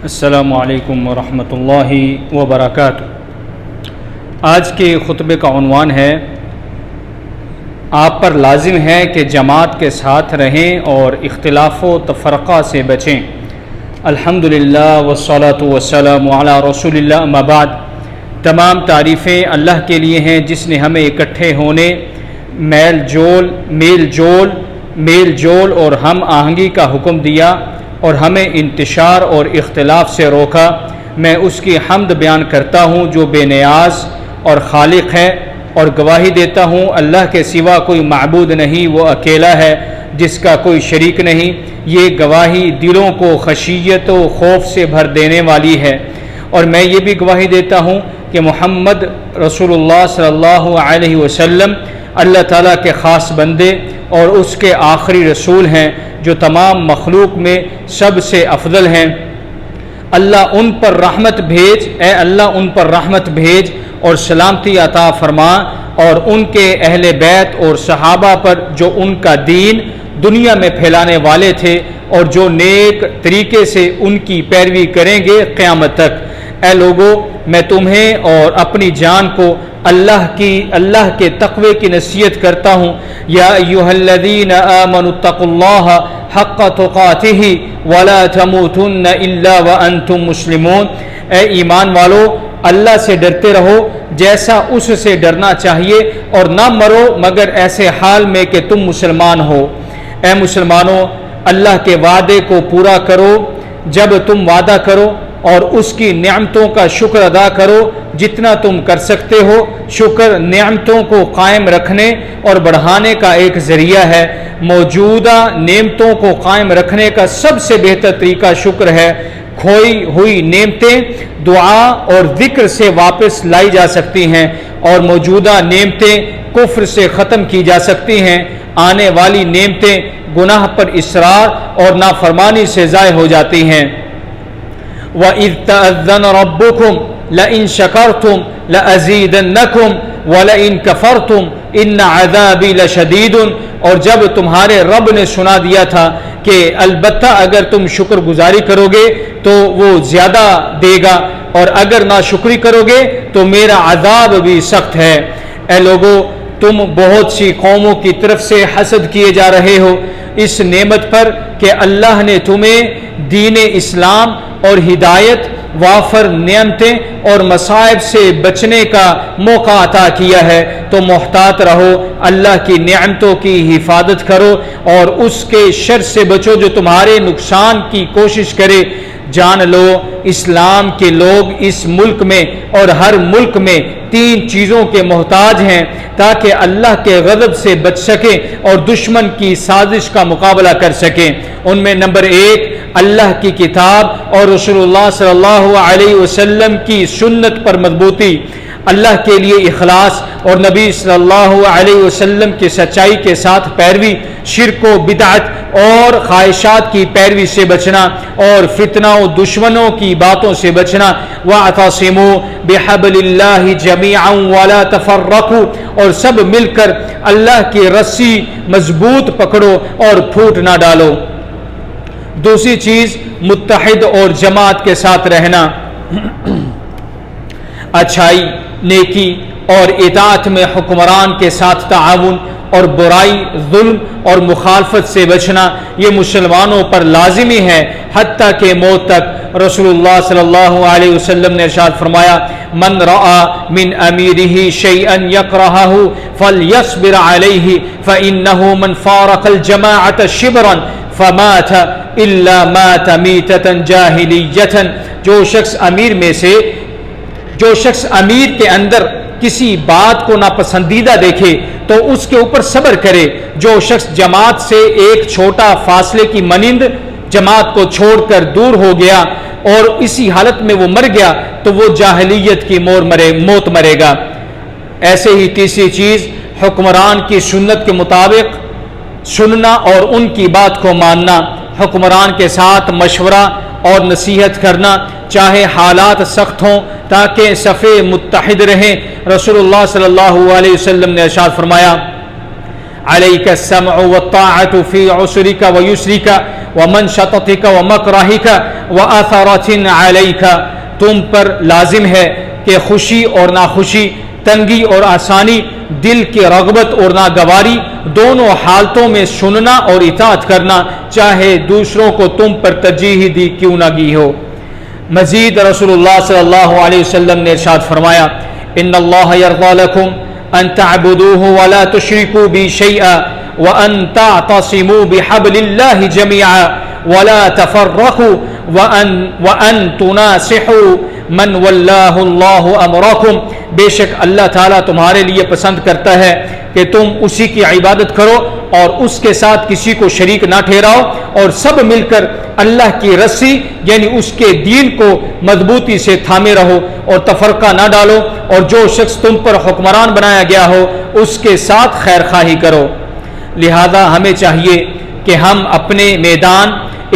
السلام علیکم ورحمۃ اللہ وبرکاتہ۔ آج کے خطبے کا عنوان ہے آپ پر لازم ہے کہ جماعت کے ساتھ رہیں اور اختلاف و تفرقہ سے بچیں۔ الحمدللہ والصلاۃ والسلام علی رسول اللہ، اما بعد۔ تمام تعریفیں اللہ کے لیے ہیں جس نے ہمیں اکٹھے ہونے، میل جول اور ہم آہنگی کا حکم دیا اور ہمیں انتشار اور اختلاف سے روکا۔ میں اس کی حمد بیان کرتا ہوں جو بے نیاز اور خالق ہے، اور گواہی دیتا ہوں اللہ کے سوا کوئی معبود نہیں، وہ اکیلا ہے جس کا کوئی شریک نہیں۔ یہ گواہی دلوں کو خشیت و خوف سے بھر دینے والی ہے، اور میں یہ بھی گواہی دیتا ہوں کہ محمد رسول اللہ صلی اللہ علیہ وسلم اللہ تعالیٰ کے خاص بندے اور اس کے آخری رسول ہیں جو تمام مخلوق میں سب سے افضل ہیں۔ اللہ ان پر رحمت بھیج اور سلامتی عطا فرما، اور ان کے اہل بیت اور صحابہ پر جو ان کا دین دنیا میں پھیلانے والے تھے اور جو نیک طریقے سے ان کی پیروی کریں گے قیامت تک۔ اے لوگو، میں تمہیں اور اپنی جان کو اللہ کے تقوی کی نصیحت کرتا ہوں۔ یا ایھا الذین آمنوا اتقوا اللہ حق تقاتہ ولا تموتن الا وانتم مسلمون۔ اے ایمان والو، اللہ سے ڈرتے رہو جیسا اس سے ڈرنا چاہیے، اور نہ مرو مگر ایسے حال میں کہ تم مسلمان ہو۔ اے مسلمانوں، اللہ کے وعدے کو پورا کرو جب تم وعدہ کرو، اور اس کی نعمتوں کا شکر ادا کرو جتنا تم کر سکتے ہو۔ شکر نعمتوں کو قائم رکھنے اور بڑھانے کا ایک ذریعہ ہے۔ موجودہ نعمتوں کو قائم رکھنے کا سب سے بہتر طریقہ شکر ہے۔ کھوئی ہوئی نعمتیں دعا اور ذکر سے واپس لائی جا سکتی ہیں، اور موجودہ نعمتیں کفر سے ختم کی جا سکتی ہیں۔ آنے والی نعمتیں گناہ پر اصرار اور نافرمانی سے ضائع ہو جاتی ہیں۔ وَإِذْ تَأَذَّنَ رَبُّكُمْ لَئِن شَكَرْتُمْ لَأَزِيدَنَّكُمْ وَلَئِن كَفَرْتُمْ إِنَّ عَذَابِي لَشَدِيدٌ۔ اور جب تمہارے رب نے سنا دیا تھا کہ البتہ اگر تم شکر گزاری کرو گے تو وہ زیادہ دے گا، اور اگر ناشکری کرو گے تو میرا عذاب بھی سخت ہے۔ اے لوگو، تم بہت سی قوموں کی طرف سے حسد کیے جا رہے ہو اس نعمت پر کہ اللہ نے تمہیں دین اسلام اور ہدایت، وافر نعمتیں اور مصائب سے بچنے کا موقع عطا کیا ہے۔ تو محتاط رہو، اللہ کی نعمتوں کی حفاظت کرو اور اس کے شر سے بچو جو تمہارے نقصان کی کوشش کرے۔ جان لو، اسلام کے لوگ اس ملک میں اور ہر ملک میں 3 چیزوں کے محتاج ہیں تاکہ اللہ کے غضب سے بچ سکیں اور دشمن کی سازش کا مقابلہ کر سکیں۔ ان میں نمبر 1 اللہ کی کتاب اور رسول اللہ صلی اللہ علیہ وسلم کی سنت پر مضبوطی، اللہ کے لیے اخلاص اور نبی صلی اللہ علیہ وسلم کی سچائی کے ساتھ پیروی، شرک و بدعت اور خواہشات کی پیروی سے بچنا، اور فتنہ و دشمنوں کی باتوں سے بچنا۔ وَاعْتَصِمُوا بِحَبْلِ اللَّهِ جَمِيعًا وَلَا تَفَرَّقُوا، اور سب مل کر اللہ کی رسی مضبوط پکڑو اور پھوٹ نہ ڈالو۔ دوسری چیز، متحد اور جماعت کے ساتھ رہنا، اچھائی، نیکی اور اطاعت میں حکمران کے ساتھ تعاون، اور برائی، ظلم اور مخالفت سے بچنا یہ مسلمانوں پر لازمی ہے حتیٰ کہ موت تک۔ رسول اللہ صلی اللہ علیہ وسلم نے ارشاد فرمایا، من رأى من اميره شيئا يكرهه فليصبر عليه فإنه من فارق الجماعة شبرا فمات الا مات میتة جاہلیة۔ جو شخص امیر کے اندر کسی بات کو ناپسندیدہ دیکھے تو اس کے اوپر صبر کرے۔ جو شخص جماعت سے ایک چھوٹا فاصلے کی مانند جماعت کو چھوڑ کر دور ہو گیا اور اسی حالت میں وہ مر گیا تو وہ جاہلیت کی موت مرے گا۔ ایسے ہی تیسری چیز، حکمران کی سنت کے مطابق سننا اور ان کی بات کو ماننا، حکمران کے ساتھ مشورہ اور نصیحت کرنا چاہے حالات سخت ہوں تاکہ صف متحد رہیں۔ رسول اللہ صلی اللہ علیہ وسلم نے ارشاد فرمایا، علیک السمع والطاعة فی عسرک ویسرک ومنشطتک ومکرہک وَأَثَرَةٍ عَلَيْكَ، تم پر لازم ہے کہ خوشی اور ناخوشی، تنگی اور آسانی، دل کی رغبت اور ناگواری، دونوں حالتوں میں سننا اور اطاعت کرنا، چاہے دوسروں کو تم پر ترجیح دی کیوں نہ گئی ہو۔ مزید رسول اللہ صلی اللہ علیہ وسلم نے ارشاد فرمایا، ان اللہ یرضی لکم ان تعبدوہ ولا تشرکوا بی شیئا وان تعتصموا بحبل اللہ جميعا ولا تفرقوا وان تناصحوا من واللہ اللہ امرکم، بے شک اللہ تعالیٰ تمہارے لیے پسند کرتا ہے کہ تم اسی کی عبادت کرو اور اس کے ساتھ کسی کو شریک نہ ٹھہراؤ، اور سب مل کر اللہ کی رسی یعنی اس کے دین کو مضبوطی سے تھامے رہو اور تفرقہ نہ ڈالو، اور جو شخص تم پر حکمران بنایا گیا ہو اس کے ساتھ خیر خواہی کرو۔ لہذا ہمیں چاہیے کہ ہم اپنے میدان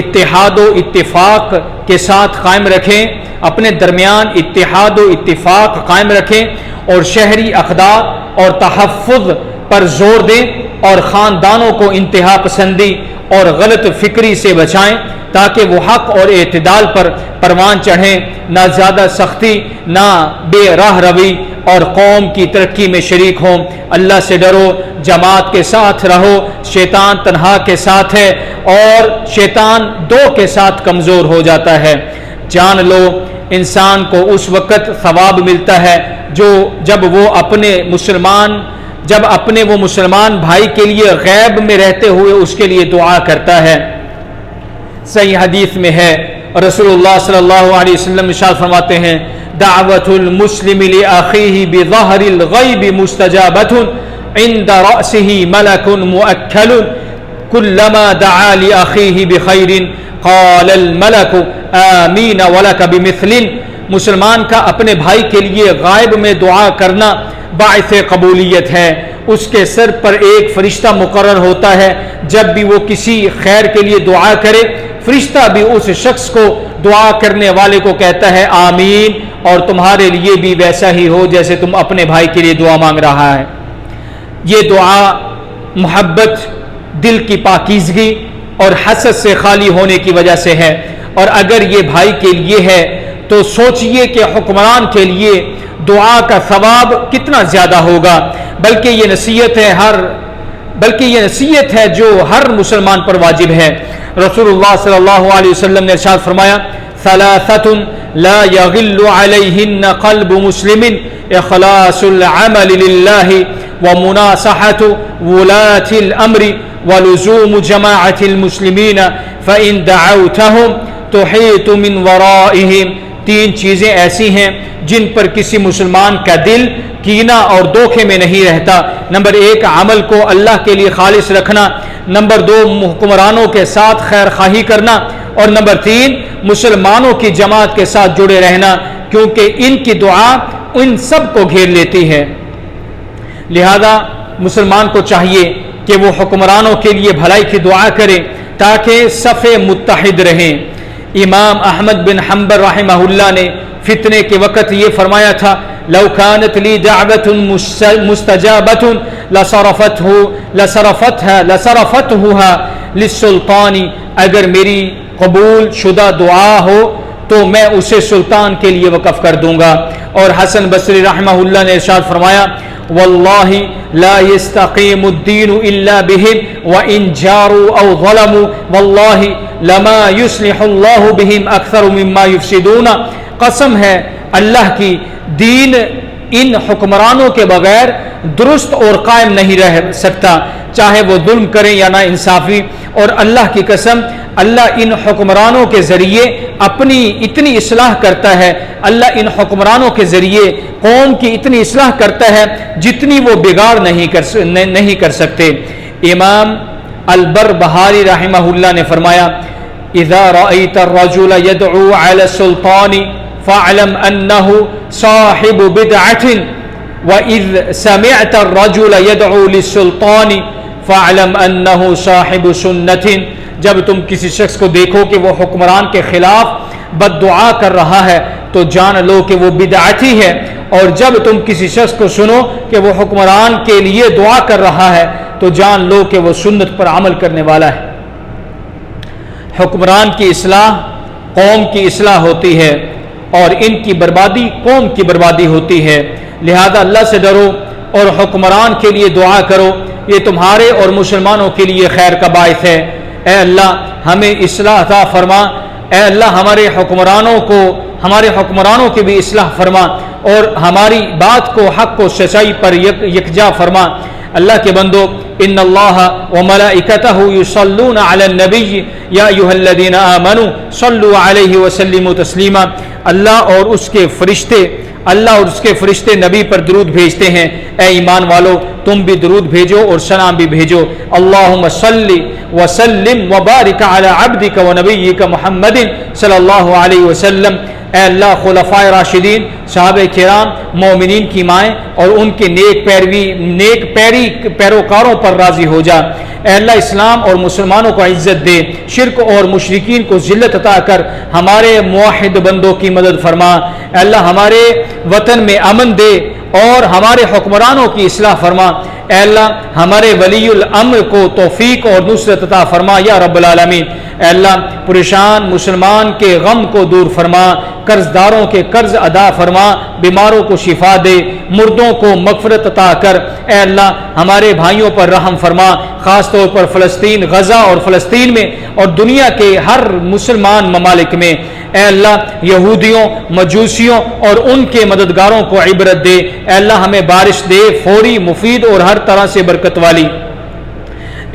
اتحاد و اتفاق کے ساتھ قائم رکھیں، اپنے درمیان اتحاد و اتفاق قائم رکھیں، اور شہری اقدار اور تحفظ پر زور دیں، اور خاندانوں کو انتہا پسندی اور غلط فکری سے بچائیں تاکہ وہ حق اور اعتدال پر پروان چڑھیں، نہ زیادہ سختی نہ بے راہ روی، اور قوم کی ترقی میں شریک ہوں۔ اللہ سے ڈرو، جماعت کے ساتھ رہو، شیطان تنہا کے ساتھ ہے اور شیطان دو کے ساتھ کمزور ہو جاتا ہے۔ جان لو انسان کو اس وقت ثواب ملتا ہے جب اپنے وہ مسلمان بھائی کے لیے غیب میں رہتے ہوئے اس کے لیے دعا کرتا ہے۔ صحیح حدیث میں ہے، رسول اللہ صلی اللہ علیہ وسلم ارشاد فرماتے ہیں، دعوت المسلم لأخیہ بظہر الغیب مستجابۃ عند رأسہ ملک مؤکل کلما دعا لأخیہ بخیر قال الملک آمین ولک بمثل۔ مسلمان کا اپنے بھائی کے لیے غائب میں دعا کرنا باعث قبولیت ہے۔ اس کے سر پر ایک فرشتہ مقرر ہوتا ہے، جب بھی وہ کسی خیر کے لیے دعا کرے فرشتہ بھی اس شخص کو دعا کرنے والے کو کہتا ہے آمین، اور تمہارے لیے بھی ویسا ہی ہو جیسے تم اپنے بھائی کے لیے دعا مانگ رہا ہے۔ یہ دعا محبت، دل کی پاکیزگی اور حسد سے خالی ہونے کی وجہ سے ہے، اور اگر یہ بھائی کے لیے ہے تو سوچئے کہ حکمران کے لیے دعا کا ثواب کتنا زیادہ ہوگا۔ بلکہ یہ نصیحت ہے جو ہر مسلمان پر واجب ہے۔ رسول اللہ صلی اللہ علیہ وسلم نے ارشاد فرمایا، ثلاثۃ لا یغل علیہن قلب مسلم، اخلاص العمل للہ ومناصحۃ ولاة الامر ولزوم جماعة المسلمین فإن دعوتهم تحیط من ورائہم۔ تین چیزیں ایسی ہیں جن پر کسی مسلمان کا دل کینہ اور دھوکے میں نہیں رہتا۔ نمبر ایک، عمل کو اللہ کے لیے خالص رکھنا۔ نمبر دو، حکمرانوں کے ساتھ خیر خواہی کرنا۔ اور نمبر تین، مسلمانوں کی جماعت کے ساتھ جڑے رہنا، کیونکہ ان کی دعا ان سب کو گھیر لیتی ہے۔ لہذا مسلمان کو چاہیے کہ وہ حکمرانوں کے لیے بھلائی کی دعا کرے تاکہ صف متحد رہیں۔ امام احمد بن حنبل رحمہ اللہ نے فتنے کے وقت یہ فرمایا تھا، لو كانت لي دعوة مستجابة لصرفتها للسلطان، اگر میری قبول شدہ دعا ہو تو میں اسے سلطان کے لیے وقف کر دوں گا۔ اور حسن بصری رحمہ اللہ نے ارشاد فرمایا، واللہ لا يستقيم الدين الا بهم وان جاروا او ظلموا واللہ لما يصلح الله بهم اکثر مما يفسدون۔ قسم ہے اللہ کی، دین ان حکمرانوں کے بغیر درست اور قائم نہیں رہ سکتا، چاہے وہ ظلم کریں یا نا انصافی۔ اور اللہ کی قسم، اللہ ان حکمرانوں کے ذریعے اپنی اتنی اصلاح کرتا ہے، اللہ ان حکمرانوں کے ذریعے قوم کی اتنی اصلاح کرتا ہے جتنی وہ بگاڑ نہیں کر سکتے۔ امام البربہاری رحمہ اللہ نے فرمایا، اذا رأيت الرجل يدعو على السلطان فاعلم انه صاحب بدعة واذ سمعت الرجل يدعو للسلطان فاعلم انه صاحب سنة۔ جب تم کسی شخص کو دیکھو کہ وہ حکمران کے خلاف بد دعا کر رہا ہے تو جان لو کہ وہ بدعتی ہے، اور جب تم کسی شخص کو سنو کہ وہ حکمران کے لیے دعا کر رہا ہے تو جان لو کہ وہ سنت پر عمل کرنے والا ہے۔ حکمران کی اصلاح قوم کی اصلاح ہوتی ہے اور ان کی بربادی قوم کی بربادی ہوتی ہے۔ لہذا اللہ سے ڈرو اور حکمران کے لیے دعا کرو، یہ تمہارے اور مسلمانوں کے لیے خیر کا باعث ہے۔ اے اللہ ہمیں اصلاح عطا فرما، اے اللہ ہمارے حکمرانوں کی بھی اصلاح فرما اور ہماری بات کو حق و سچائی پر یکجا فرما۔ اللہ کے بندو، ان اللہ وملائکتہ یصلون علی النبی یا ایھا الذین آمنوا صلوا علیہ وسلموا تسلیما۔ اللہ اور اس کے فرشتے نبی پر درود بھیجتے ہیں۔ اے ایمان والو، تم بھی درود بھیجو اور سلام بھی بھیجو۔ اللہم صلی وسلم وبارک علی عبدک ونبیک محمد صلی اللہ علیہ وسلم۔ اے اللہ خلفائے راشدین، صحابہ کرام، مومنین کی مائیں اور ان کے نیک پیروکاروں پر راضی ہو جا۔ اے اللہ اسلام اور مسلمانوں کو عزت دے، شرک اور مشرکین کو ذلت عطا کر ہمارے موحد بندوں کی مدد فرما۔ اے اللہ ہمارے وطن میں امن دے اور ہمارے حکمرانوں کی اصلاح فرما۔ اے اللہ ہمارے ولی الامر کو توفیق اور نصرت عطا فرما یا رب العالمین۔ اے اللہ پریشان مسلمان کے غم کو دور فرما، قرض داروں کے قرض ادا فرما، بیماروں کو شفا دے، مردوں کو مغفرت عطا کر۔ اے اللہ ہمارے بھائیوں پر رحم فرما، خاص طور پر فلسطین، غزہ اور فلسطین میں اور دنیا کے ہر مسلمان ممالک میں۔ اے اللہ یہودیوں، مجوسیوں اور ان کے مددگاروں کو عبرت دے۔ اے اللہ ہمیں بارش دے، فوری، مفید اور ہر طرح سے برکت والی۔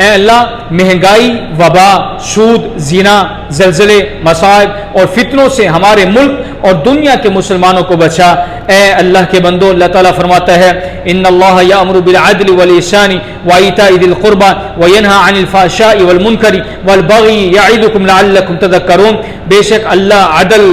اے اللہ مہنگائی، وبا، سود، زنا، زلزلے، مصائب اور فتنوں سے ہمارے ملک اور دنیا کے مسلمانوں کو بچا۔ اے اللہ کے بندو، اللہ تعالیٰ فرماتا ہے ان اللہ یأمر بالعدل والإحسان وإیتاء ذی القربى وینہی عن الفحشاء والمنکر والبغی یعظکم لعلکم تذکرون۔ بے شک اللہ عدل،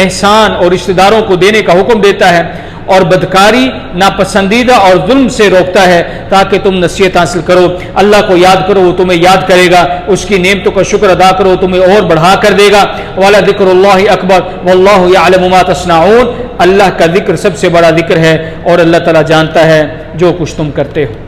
احسان اور رشتہ داروں کو دینے کا حکم دیتا ہے اور بدکاری، ناپسندیدہ اور ظلم سے روکتا ہے تاکہ تم نصیحت حاصل کرو۔ اللہ کو یاد کرو، وہ تمہیں یاد کرے گا، اس کی نعمتوں کا شکر ادا کرو، تمہیں اور بڑھا کر دے گا۔ وَلَذِكْرُ اللَّهِ أَكْبَرُ وَاللَّهُ يَعْلَمُ مَا تَصْنَعُونَ۔ اللہ کا ذکر سب سے بڑا ذکر ہے اور اللہ تعالیٰ جانتا ہے جو کچھ تم کرتے ہو۔